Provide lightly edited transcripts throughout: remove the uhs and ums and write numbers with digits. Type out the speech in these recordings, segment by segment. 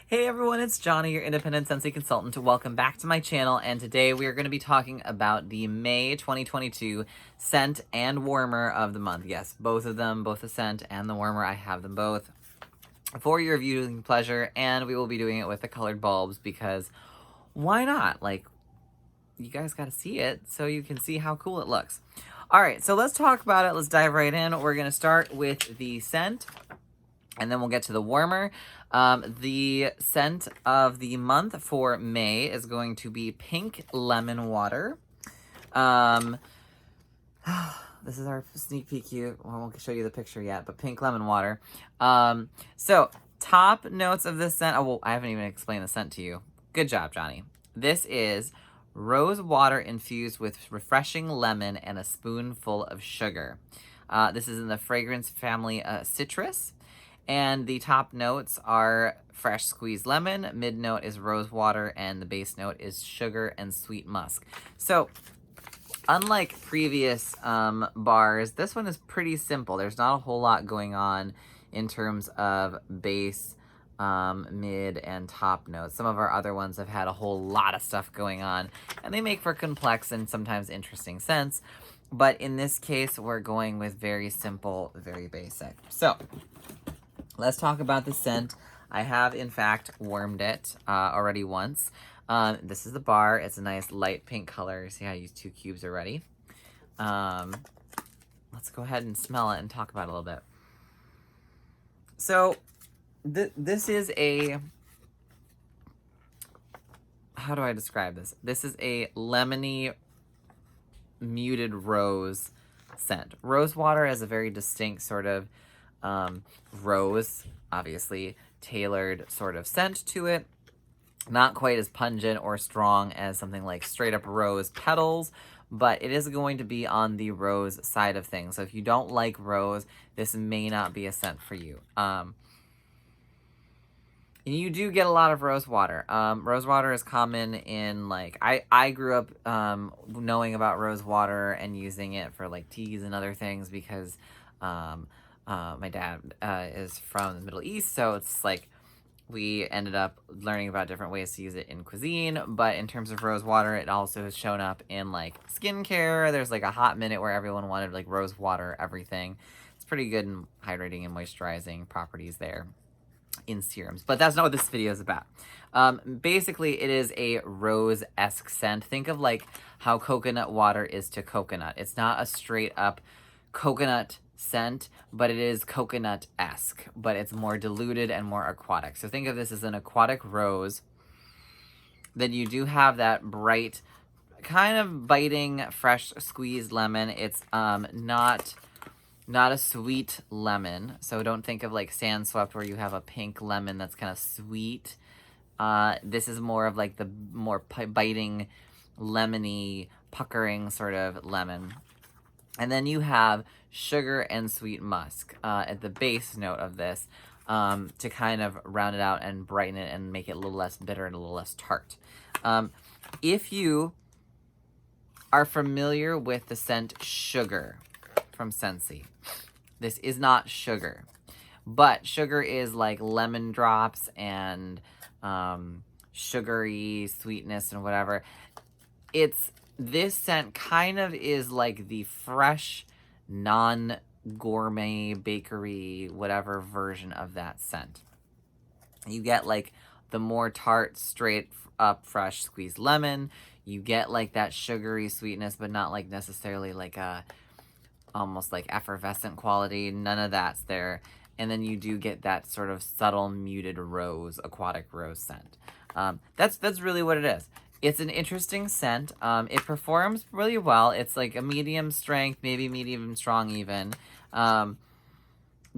Hey everyone, it's Johnny, your independent Scentsy consultant. Welcome back to my channel, and today we are going to be talking about the May 2022 scent and warmer of the month. Yes, both of them, both the scent and the warmer, I have them both for your viewing pleasure, and we will be doing it with the colored bulbs because why not? Like, you guys got to see it so you can see how cool it looks. All right, so let's talk about it. Let's dive right in. We're going to start with the scent, and then we'll get to the warmer. The scent of the month for May is going to be Pink Lemon Water. This is our sneak peek. I won't show you the picture yet, but Pink Lemon Water. So top notes of this scent. Oh, well, I haven't even explained the scent to you. Good job, Johnny. This is rose water infused with refreshing lemon and a spoonful of sugar. This is in the fragrance family Citrus. And the top notes are fresh squeezed lemon, mid note is rose water, and the base note is sugar and sweet musk. So, unlike previous bars, this one is pretty simple. There's not a whole lot going on in terms of base, mid, and top notes. Some of our other ones have had a whole lot of stuff going on, and they make for complex and sometimes interesting scents. But in this case, we're going with very simple, very basic. So, let's talk about the scent. I have, in fact, warmed it already once. This is the bar. It's a nice light pink color. See how I used 2 cubes already? Let's go ahead and smell it and talk about it a little bit. So, this is a... How do I describe this? This is a lemony, muted rose scent. Rose water has a very distinct sort of rose, obviously, tailored sort of scent to it. Not quite as pungent or strong as something like straight up rose petals, but it is going to be on the rose side of things. So if you don't like rose, this may not be a scent for you. You do get a lot of rose water. Rose water is common in, like, I grew up knowing about rose water and using it for like teas and other things because my dad is from the Middle East, so it's like we ended up learning about different ways to use it in cuisine. But in terms of rose water, it also has shown up in like skincare. There's like a hot minute where everyone wanted like rose water everything. It's pretty good in hydrating and moisturizing properties there in serums, but that's not what this video is about. Basically, it is a rose-esque scent. Think of like how coconut water is to coconut. It's not a straight up coconut scent, but it is coconut-esque, but it's more diluted and more aquatic. So think of this as an aquatic rose. Then you do have that bright, kind of biting, fresh squeezed lemon. It's not a sweet lemon, so don't think of like Sand Swept where you have a pink lemon that's kind of sweet. This is more of like the more biting, lemony, puckering sort of lemon. And then you have sugar and sweet musk at the base note of this to kind of round it out and brighten it and make it a little less bitter and a little less tart. If you are familiar with the scent Sugar from Scentsy, this is not sugar, but sugar is like lemon drops and sugary sweetness and whatever. This scent kind of is like the fresh, non-gourmet bakery, whatever version of that scent. You get like the more tart, straight up, fresh squeezed lemon. You get like that sugary sweetness, but not like necessarily like a almost like effervescent quality. None of that's there. And then you do get that sort of subtle muted rose, aquatic rose scent. That's really what it is. It's an interesting scent. It performs really well. It's like a medium strength, maybe medium strong even.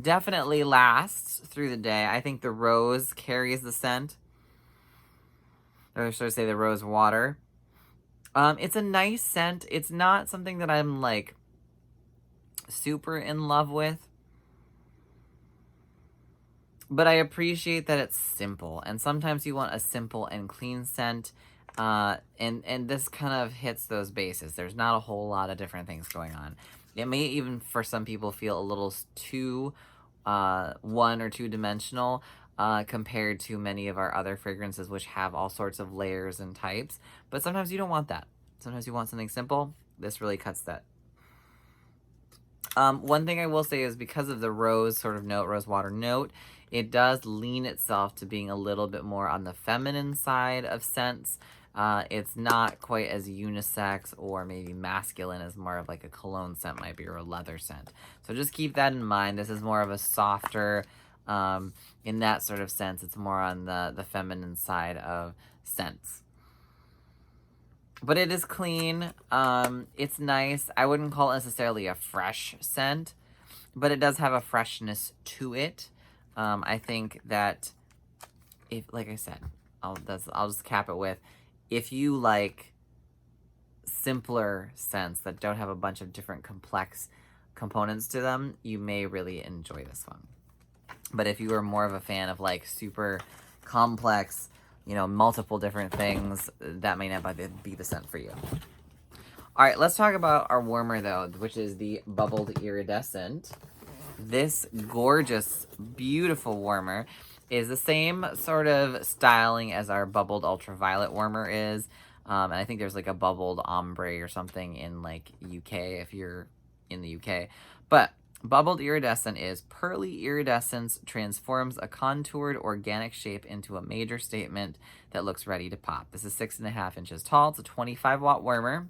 Definitely lasts through the day. I think the rose carries the scent. Or should I say the rose water. It's a nice scent. It's not something that I'm like super in love with. But I appreciate that it's simple. And sometimes you want a simple and clean scent. And this kind of hits those bases. There's not a whole lot of different things going on. It may even, for some people, feel a little too one or two dimensional. compared to many of our other fragrances, which have all sorts of layers and types. But sometimes you don't want that. Sometimes you want something simple. This really cuts that. One thing I will say is because of the rose sort of note, rose water note, it does lean itself to being a little bit more on the feminine side of scents. It's not quite as unisex or maybe masculine as more of like a cologne scent might be, or a leather scent. So just keep that in mind. This is more of a softer, in that sort of sense, it's more on the feminine side of scents. But it is clean. It's nice. I wouldn't call it necessarily a fresh scent, but it does have a freshness to it. I think that if, like I said, I'll just cap it with, if you like simpler scents that don't have a bunch of different complex components to them, you may really enjoy this one. But if you are more of a fan of like super complex, you know, multiple different things, that may not be the scent for you. All right, let's talk about our warmer though, which is the Bubbled Iridescent. This gorgeous, beautiful warmer is the same sort of styling as our Bubbled Ultraviolet warmer is. And I think there's like a Bubbled Ombre or something in like UK if you're in the UK. But Bubbled Iridescent is pearly iridescence transforms a contoured organic shape into a major statement that looks ready to pop. This is 6.5 inches tall. It's a 25-watt warmer.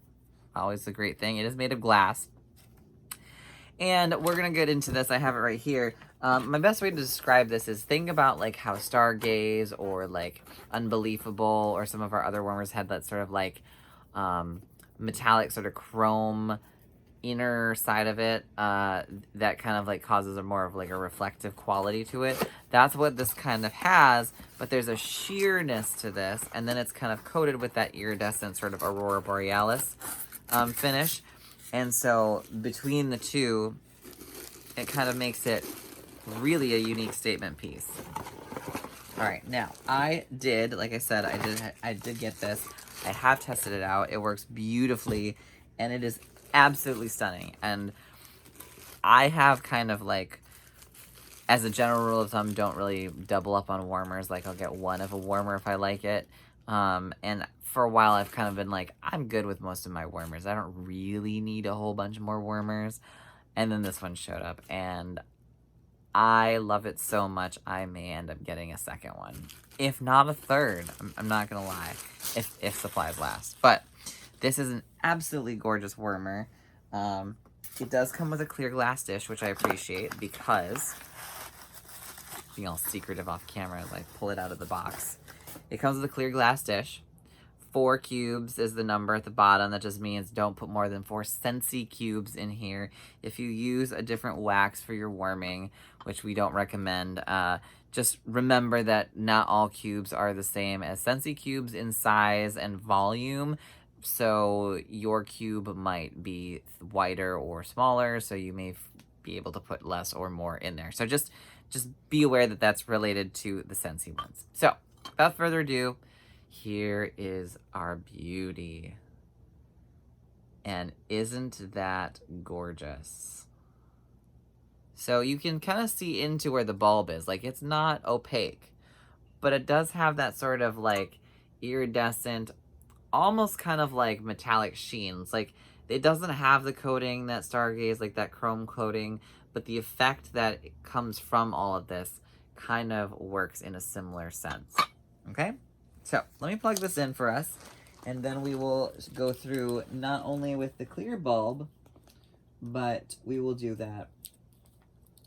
Always a great thing. It is made of glass. And we're going to get into this. I have it right here. My best way to describe this is think about like how Stargaze or like Unbelievable or some of our other warmers had that sort of like metallic sort of chrome inner side of it that kind of like causes a more of like a reflective quality to it. That's what this kind of has, but there's a sheerness to this, and then it's kind of coated with that iridescent sort of Aurora Borealis finish. And so between the two, it kind of makes it really a unique statement piece. All right, now I did, like I said, I did get this. I have tested it out. It works beautifully, and it is absolutely stunning. And I have kind of like, as a general rule of thumb, don't really double up on warmers. Like I'll get one of a warmer if I like it. And for a while I've kind of been like, I'm good with most of my warmers. I don't really need a whole bunch more warmers. And then this one showed up and I love it so much I may end up getting a second one. If not a third. I'm not gonna lie. If supplies last. But this is an absolutely gorgeous warmer. It does come with a clear glass dish, which I appreciate because, being all secretive off camera as I pull it out of the box. It comes with a clear glass dish. 4 cubes is the number at the bottom. That just means don't put more than 4 Scentsy cubes in here. If you use a different wax for your warming, which we don't recommend, just remember that not all cubes are the same as Scentsy cubes in size and volume. So your cube might be wider or smaller, so you may be able to put less or more in there. So just be aware that that's related to the Scentsy ones. So without further ado, here is our beauty. And isn't that gorgeous? So you can kind of see into where the bulb is. Like, it's not opaque, but it does have that sort of like iridescent, almost kind of like metallic sheens. Like, it doesn't have the coating that Stargaze, like that chrome coating, but the effect that comes from all of this kind of works in a similar sense. Okay? So let me plug this in for us, and then we will go through not only with the clear bulb, but we will do that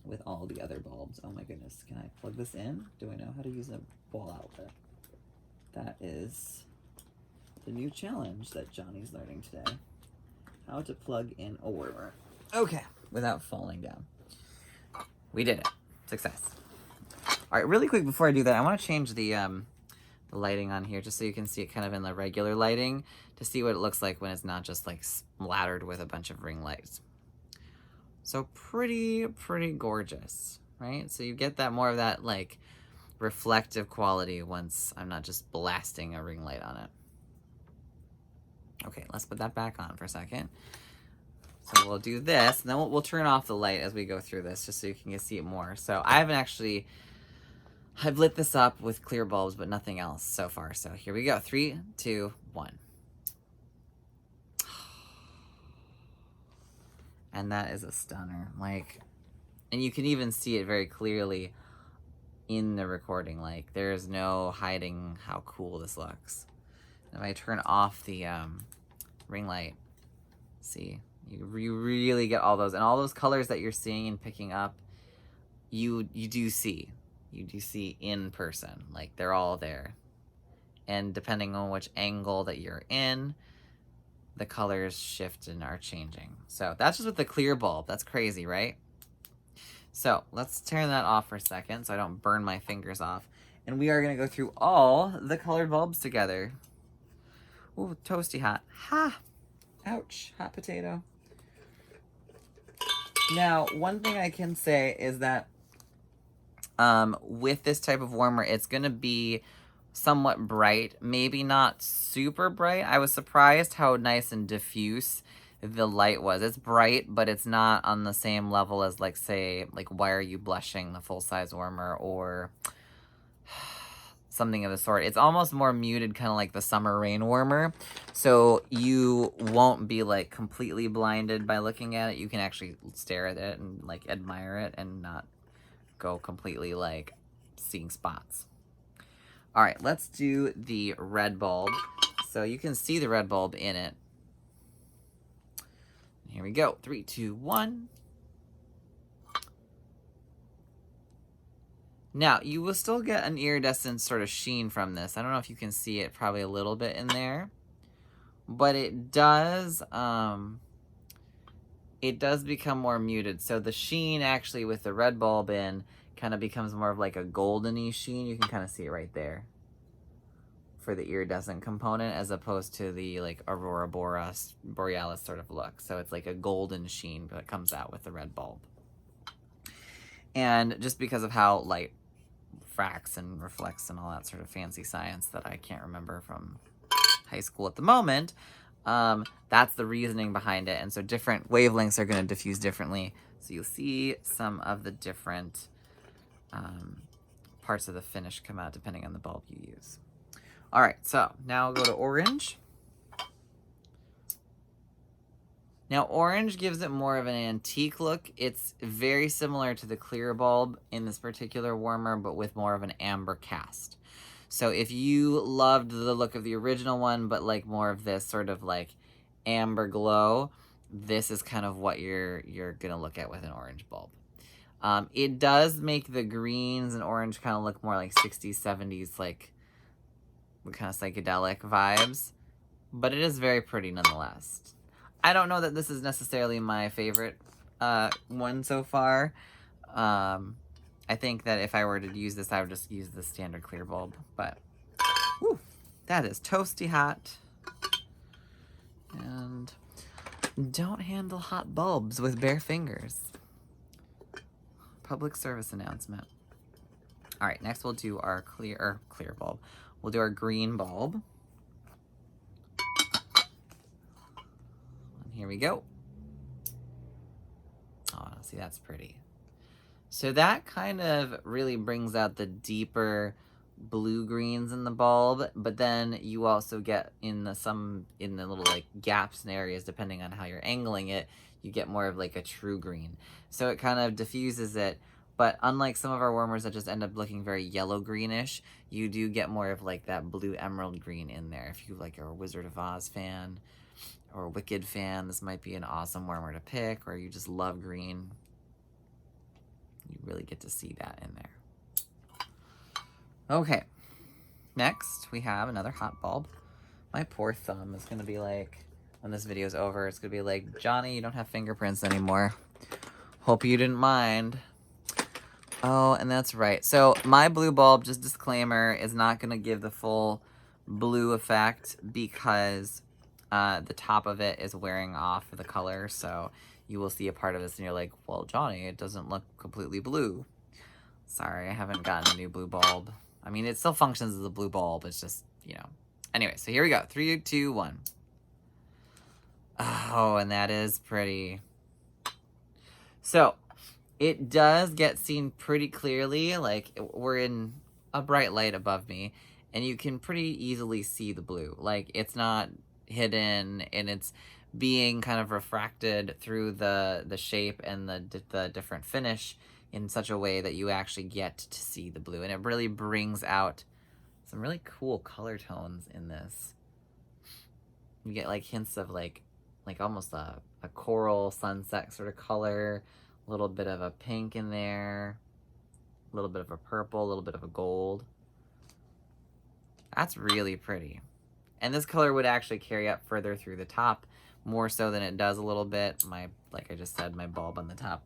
with all the other bulbs. Oh my goodness, can I plug this in? Do I know how to use a wall outlet? That is the new challenge that Johnny's learning today. How to plug in a warmer. Okay, without falling down. We did it. Success. All right, really quick before I do that, I want to change the lighting on here just so you can see it kind of in the regular lighting to see what it looks like when it's not just like splattered with a bunch of ring lights. So pretty gorgeous, right? So you get that more of that like reflective quality once I'm not just blasting a ring light on it. Okay, let's put that back on for a second. So we'll do this, and then we'll turn off the light as we go through this just so you can see it more. So I haven't actually I've lit this up with clear bulbs, but nothing else so far. So here we go. 3, 2, 1. And that is a stunner. Like, and you can even see it very clearly in the recording. Like, there's no hiding how cool this looks. If I turn off the ring light, see, you really get all those. And all those colors that you're seeing and picking up, you do see. You do see in person. Like, they're all there. And depending on which angle that you're in, the colors shift and are changing. So that's just with the clear bulb. That's crazy, right? So let's turn that off for a second so I don't burn my fingers off. And we are going to go through all the colored bulbs together. Ooh, toasty hot. Ha! Ouch. Hot potato. Now, one thing I can say is that with this type of warmer, it's going to be somewhat bright. Maybe not super bright. I was surprised how nice and diffuse the light was. It's bright, but it's not on the same level as, like, say, like Why Are You Blushing, the full-size warmer, or something of the sort. It's almost more muted, kind of like the Summer Rain warmer. So you won't be, like, completely blinded by looking at it. You can actually stare at it and, like, admire it and not go completely, like, seeing spots. All right, let's do the red bulb. So you can see the red bulb in it. Here we go. 3, 2, 1. Now, you will still get an iridescent sort of sheen from this. I don't know if you can see it probably a little bit in there. But it does become more muted. So the sheen actually with the red bulb in kind of becomes more of like a goldeny sheen. You can kind of see it right there for the iridescent component, as opposed to the like aurora borealis sort of look. So it's like a golden sheen that comes out with the red bulb. And just because of how light fracts and reflects and all that sort of fancy science that I can't remember from high school at the moment, that's the reasoning behind it. And so different wavelengths are going to diffuse differently. So you'll see some of the different parts of the finish come out depending on the bulb you use. All right, so now I'll go to orange. Now, orange gives it more of an antique look. It's very similar to the clear bulb in this particular warmer, but with more of an amber cast. So if you loved the look of the original one, but like more of this sort of like amber glow, this is kind of what you're gonna look at with an orange bulb. It does make the greens and orange kind of look more like 60s, 70s, like kind of psychedelic vibes, but it is very pretty nonetheless. I don't know that this is necessarily my favorite one so far. I think that if I were to use this, I would just use the standard clear bulb, but whew, that is toasty hot. And don't handle hot bulbs with bare fingers. Public service announcement. All right, next we'll do our clear bulb. We'll do our green bulb. And here we go. Oh, see, that's pretty. So that kind of really brings out the deeper blue greens in the bulb, but then you also get in the little like gaps and areas, depending on how you're angling it, you get more of like a true green. So it kind of diffuses it, but unlike some of our warmers that just end up looking very yellow greenish, you do get more of like that blue emerald green in there. If you like are a Wizard of Oz fan or a Wicked fan, this might be an awesome warmer to pick, or you just love green. You really get to see that in there. Okay, next we have another hot bulb. My poor thumb is gonna be like, when this video's over, it's gonna be like, Johnny, you don't have fingerprints anymore. Hope you didn't mind. Oh, and that's right. So my blue bulb, just disclaimer, is not gonna give the full blue effect because the top of it is wearing off the color. So you will see a part of this and you're like, well, Johnny, it doesn't look completely blue. Sorry, I haven't gotten a new blue bulb. I mean, it still functions as a blue bulb. It's just, you know. Anyway, so here we go. 3, 2, 1. Oh, and that is pretty. So it does get seen pretty clearly. Like, we're in a bright light above me, and you can pretty easily see the blue. Like, it's not hidden, and it's being kind of refracted through the shape and the different finish in such a way that you actually get to see the blue. And it really brings out some really cool color tones in this. You get like hints of like almost a coral sunset sort of color, a little bit of a pink in there, a little bit of a purple, a little bit of a gold. That's really pretty. And this color would actually carry up further through the top, more so than it does a little bit. Like I just said, my bulb on the top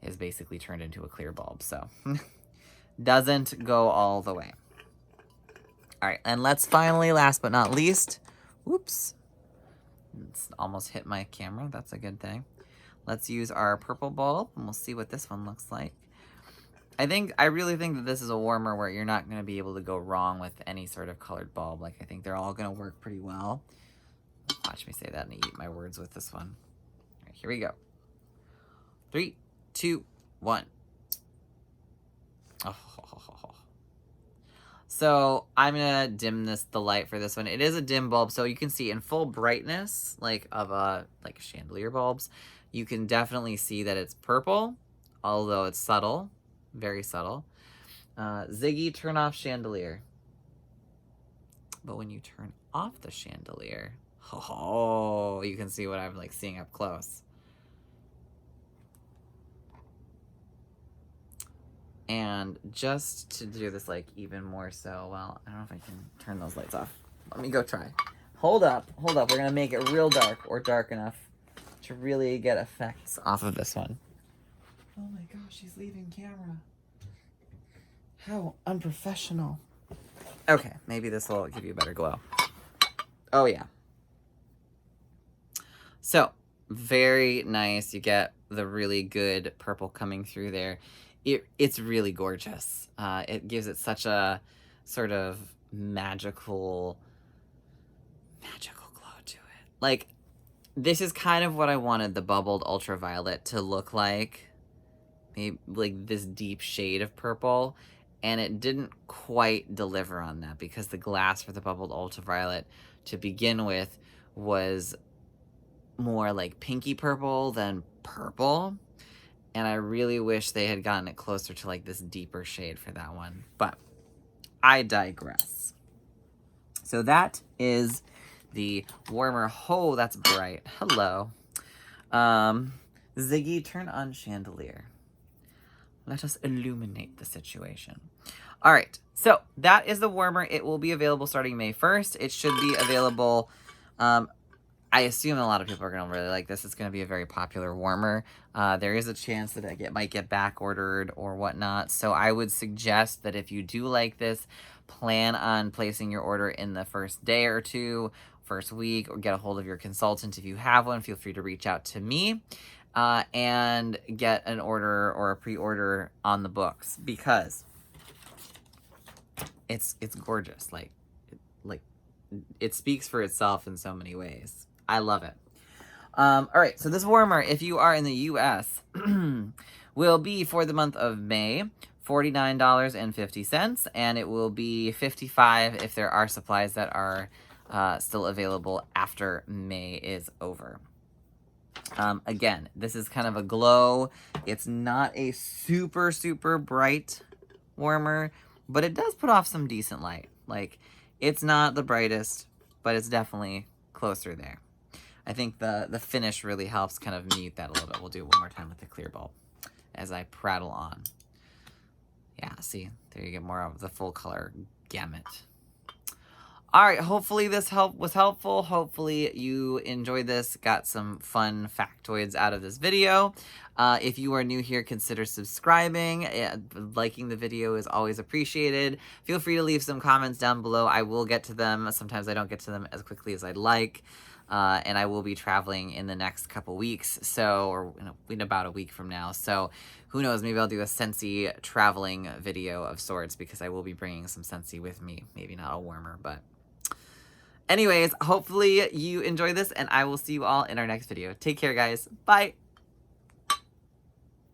is basically turned into a clear bulb, so doesn't go all the way. All right, and let's finally, last but not least, whoops, it's almost hit my camera. That's a good thing. Let's use our purple bulb, and we'll see what this one looks like. I really think that this is a warmer where you're not going to be able to go wrong with any sort of colored bulb. Like, I think they're all going to work pretty well. Watch me say that and eat my words with this one. All right, here we go. 3, 2, 1. Oh. So I'm going to dim the light for this one. It is a dim bulb, so you can see in full brightness, like chandelier bulbs, you can definitely see that it's purple, although it's subtle. Very subtle. Ziggy, turn off chandelier. But when you turn off the chandelier, oh, you can see what I'm like seeing up close. And just to do this like even more so, well, I don't know if I can turn those lights off. Let me go try. Hold up. We're gonna make it real dark, or dark enough to really get effects off of this one. Oh my gosh, she's leaving camera. How unprofessional. Okay, maybe this will give you a better glow. Oh yeah. So, very nice. You get the really good purple coming through there. It's really gorgeous. It gives it such a sort of magical glow to it. Like, this is kind of what I wanted the bubbled ultraviolet to look like. Maybe like this deep shade of purple, and it didn't quite deliver on that because the glass for the bubbled ultraviolet to begin with was more like pinky purple than purple, and I really wish they had gotten it closer to like this deeper shade for that one, but I digress. So that is the warmer. Oh, that's bright. Hello. Ziggy, turn on chandelier. Let us illuminate the situation. All right, so that is the warmer. It will be available starting May 1st. It should be available. I assume a lot of people are going to really like this. It's going to be a very popular warmer. There is a chance that it might get back ordered or whatnot. So I would suggest that if you do like this, plan on placing your order in the first day or two, first week, or get a hold of your consultant. If you have one, feel free to reach out to me. And get an order or a pre-order on the books, because it's gorgeous. Like it speaks for itself in so many ways. I love it. All right, so this warmer, if you are in the U.S., will be for the month of May, $49.50, and it will be $55 if there are supplies that are still available after May is over. Again, this is kind of a glow. It's not a super, super bright warmer, but it does put off some decent light. Like, it's not the brightest, but it's definitely closer there. I think the finish really helps kind of mute that a little bit. We'll do it one more time with the clear bulb as I prattle on. Yeah, see, there you get more of the full color gamut. All right, hopefully this was helpful. Hopefully you enjoyed this, got some fun factoids out of this video. If you are new here, consider subscribing. Liking the video is always appreciated. Feel free to leave some comments down below. I will get to them. Sometimes I don't get to them as quickly as I'd like. And I will be traveling in the next couple weeks, or in about a week from now. So who knows, maybe I'll do a Scentsy traveling video of sorts, because I will be bringing some Scentsy with me. Maybe not a warmer, but anyways, hopefully you enjoy this, and I will see you all in our next video. Take care, guys. Bye.